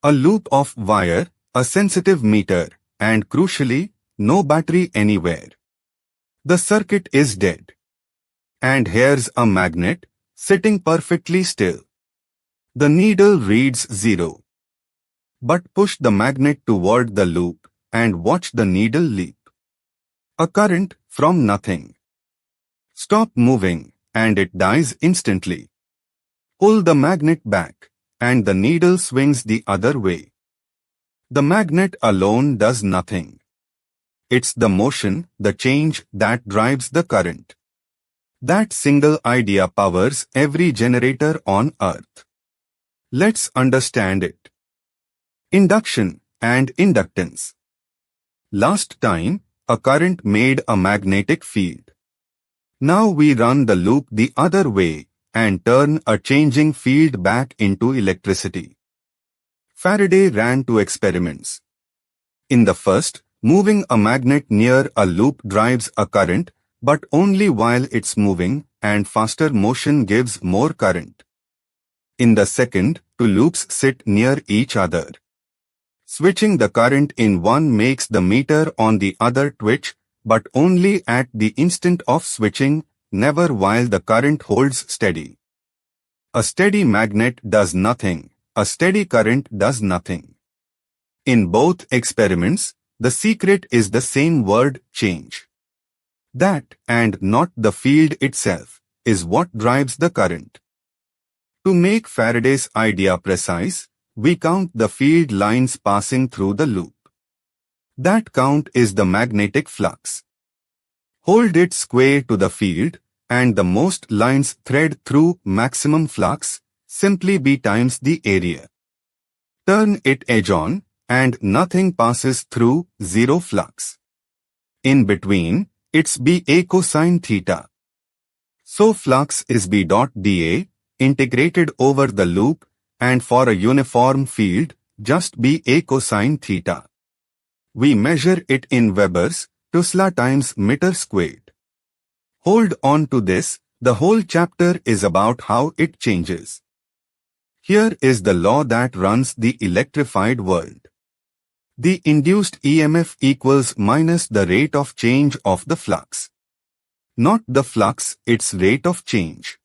A loop of wire, a sensitive meter, and crucially, no battery anywhere. The circuit is dead. And here's a magnet, sitting perfectly still. The needle reads 0. But push the magnet toward the loop, and watch the needle leap. A current from nothing. Stop moving, and it dies instantly. Pull the magnet back, and the needle swings the other way. The magnet alone does nothing. It's the motion, the change, that drives the current. That single idea powers every generator on Earth. Let's understand it. Induction and inductance. Last time, a current made a magnetic field. Now we run the loop the other way and turn a changing field back into electricity. Faraday ran two experiments. In the first, moving a magnet near a loop drives a current, but only while it's moving, and faster motion gives more current. In the second, two loops sit near each other. Switching the current in one makes the meter on the other twitch, but only at the instant of switching, never while the current holds steady. A steady magnet does nothing, a steady current does nothing. In both experiments, the secret is the same word, change. That, and not the field itself, is what drives the current. To make Faraday's idea precise, we count the field lines passing through the loop. That count is the magnetic flux. Hold it square to the field, and the most lines thread through maximum flux, simply B times the area. Turn it edge on, and nothing passes through, zero flux. In between, it's B A cosine theta. So flux is B dot dA, integrated over the loop, and for a uniform field, just B A cosine theta. We measure it in Webers, Tesla times meter squared. Hold on to this, the whole chapter is about how it changes. Here is the law that runs the electrified world. The induced EMF equals minus the rate of change of the flux. Not the flux, its rate of change.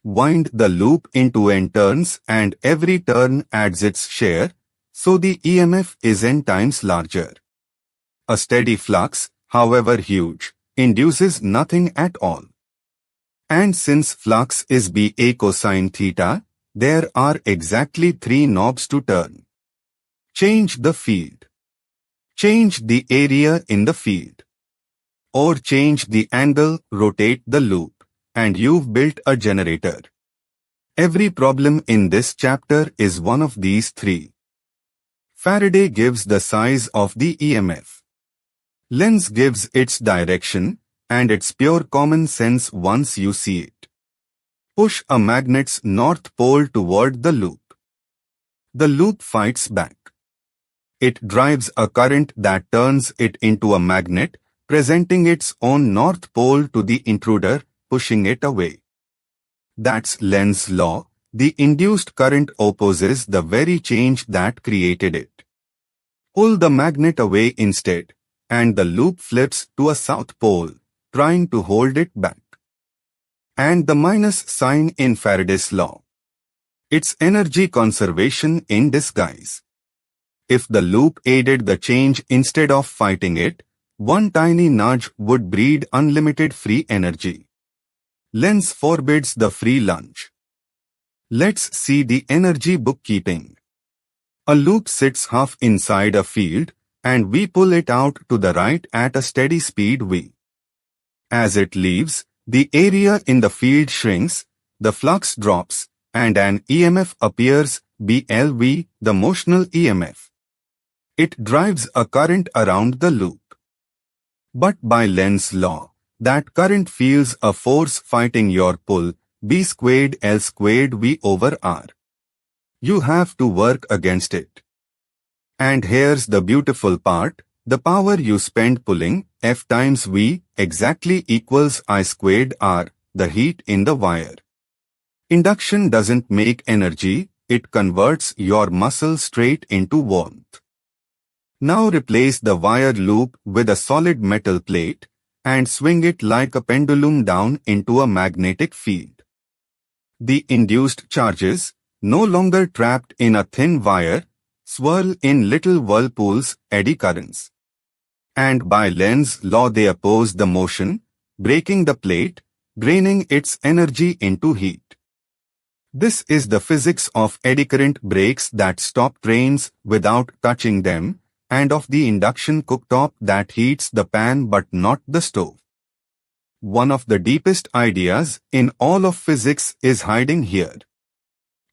Wind the loop into n turns and every turn adds its share, so the EMF is n times larger. A steady flux, however huge, induces nothing at all. And since flux is B A cosine theta, there are exactly three knobs to turn. Change the field. Change the area in the field. Or change the angle, rotate the loop, and you've built a generator. Every problem in this chapter is one of these three. Faraday gives the size of the EMF. Lenz gives its direction, and it's pure common sense once you see it. Push a magnet's north pole toward the loop. The loop fights back. It drives a current that turns it into a magnet, presenting its own north pole to the intruder, pushing it away. That's Lenz's law. The induced current opposes the very change that created it. Pull the magnet away instead, and the loop flips to a south pole, trying to hold it back. And the minus sign in Faraday's law. It's energy conservation in disguise. If the loop aided the change instead of fighting it, one tiny nudge would breed unlimited free energy. Lenz forbids the free lunch. Let's see the energy bookkeeping. A loop sits half inside a field, and we pull it out to the right at a steady speed v. As it leaves, the area in the field shrinks, the flux drops, and an EMF appears, BLV, the motional EMF. It drives a current around the loop. But by Lenz's law, that current feels a force fighting your pull, B squared L squared V over R. You have to work against it. And here's the beautiful part, the power you spend pulling, F times V, exactly equals I squared R, the heat in the wire. Induction doesn't make energy, it converts your muscle straight into warmth. Now replace the wire loop with a solid metal plate and swing it like a pendulum down into a magnetic field. The induced charges, no longer trapped in a thin wire, swirl in little whirlpools, eddy currents. And by Lenz law they oppose the motion, breaking the plate, draining its energy into heat. This is the physics of eddy current breaks that stop trains without touching them, and of the induction cooktop that heats the pan but not the stove. One of the deepest ideas in all of physics is hiding here.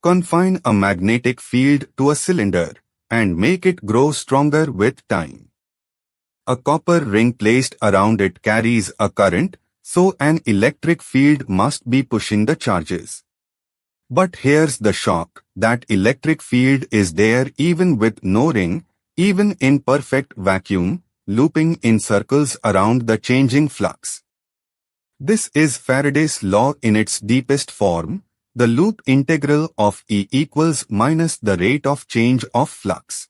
Confine a magnetic field to a cylinder and make it grow stronger with time. A copper ring placed around it carries a current, so an electric field must be pushing the charges. But here's the shock, that electric field is there even with no ring, even in perfect vacuum, looping in circles around the changing flux. This is Faraday's law in its deepest form, the loop integral of E equals minus the rate of change of flux.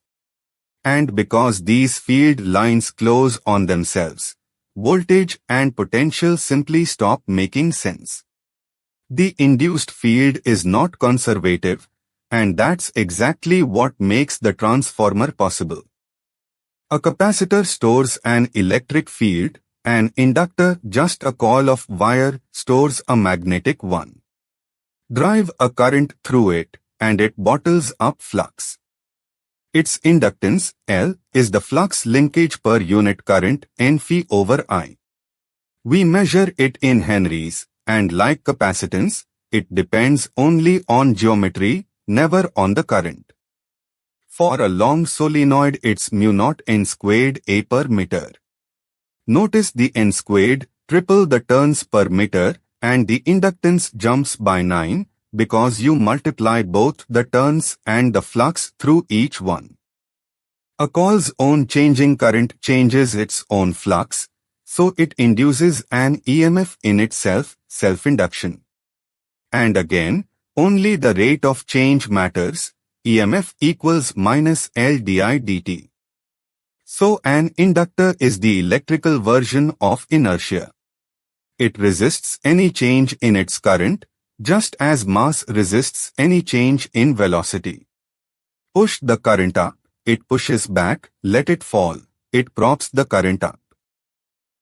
And because these field lines close on themselves, voltage and potential simply stop making sense. The induced field is not conservative, and that's exactly what makes the transformer possible. A capacitor stores an electric field, an inductor, just a coil of wire, stores a magnetic one. Drive a current through it, and it bottles up flux. Its inductance, L, is the flux linkage per unit current, N-phi over I. We measure it in henries, and like capacitance, it depends only on geometry, never on the current. For a long solenoid it's mu-naught N squared A per meter. Notice the N squared, triple the turns per meter, and the inductance jumps by 9, because you multiply both the turns and the flux through each one. A coil's own changing current changes its own flux, so it induces an EMF in itself, self-induction. And again, only the rate of change matters, EMF equals minus L di dt. So an inductor is the electrical version of inertia. It resists any change in its current, just as mass resists any change in velocity. Push the current up, it pushes back, let it fall, it props the current up.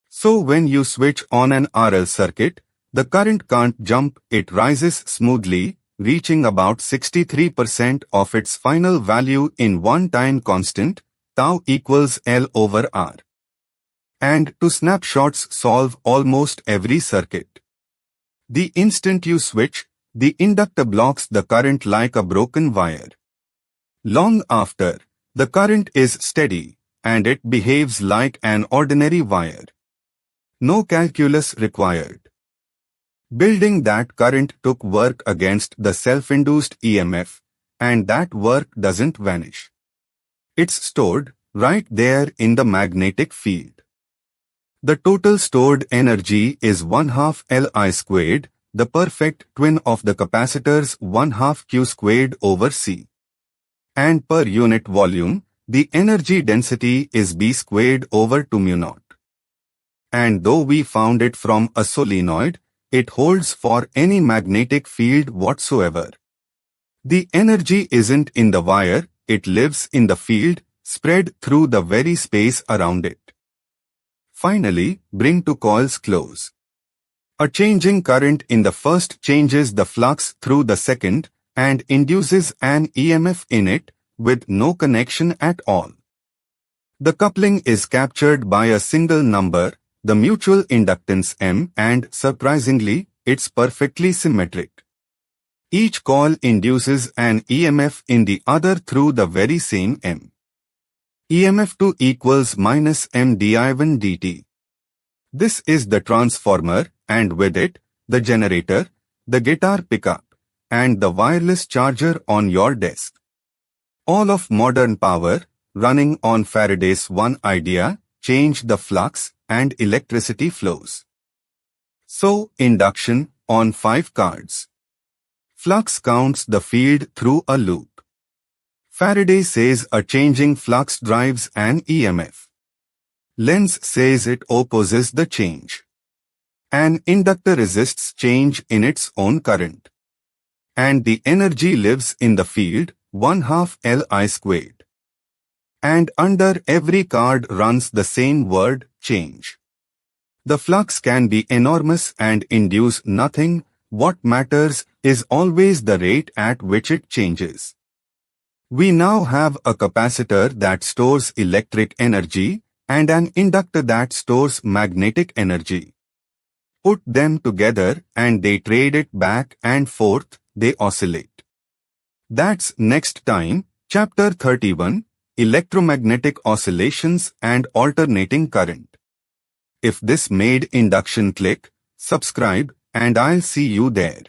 So when you switch on an RL circuit, the current can't jump, it rises smoothly, reaching about 63% of its final value in one-time constant, tau equals L over R. And two snapshots solve almost every circuit. The instant you switch, the inductor blocks the current like a broken wire. Long after, the current is steady, and it behaves like an ordinary wire. No calculus required. Building that current took work against the self-induced EMF, and that work doesn't vanish. It's stored right there in the magnetic field. The total stored energy is 1/2 Li squared, the perfect twin of the capacitor's 1/2 Q squared over C. And per unit volume, the energy density is B squared over 2 mu-naught. And though we found it from a solenoid, it holds for any magnetic field whatsoever. The energy isn't in the wire, it lives in the field, spread through the very space around it. Finally, bring two coils close. A changing current in the first changes the flux through the second and induces an EMF in it with no connection at all. The coupling is captured by a single number, the mutual inductance M, and surprisingly, it's perfectly symmetric. Each coil induces an EMF in the other through the very same M. EMF2 equals minus M di1 dt. This is the transformer, and with it, the generator, the guitar pickup, and the wireless charger on your desk. All of modern power, running on Faraday's one idea, change the flux, and electricity flows. So, induction, on 5 cards. Flux counts the field through a loop. Faraday says a changing flux drives an EMF. Lenz says it opposes the change. An inductor resists change in its own current. And the energy lives in the field, 1/2 Li squared. And under every card runs the same word, change. The flux can be enormous and induce nothing. What matters is always the rate at which it changes. We now have a capacitor that stores electric energy and an inductor that stores magnetic energy. Put them together and they trade it back and forth, they oscillate. That's next time, Chapter 31, Electromagnetic Oscillations and Alternating Current. If this made induction click, subscribe and I'll see you there.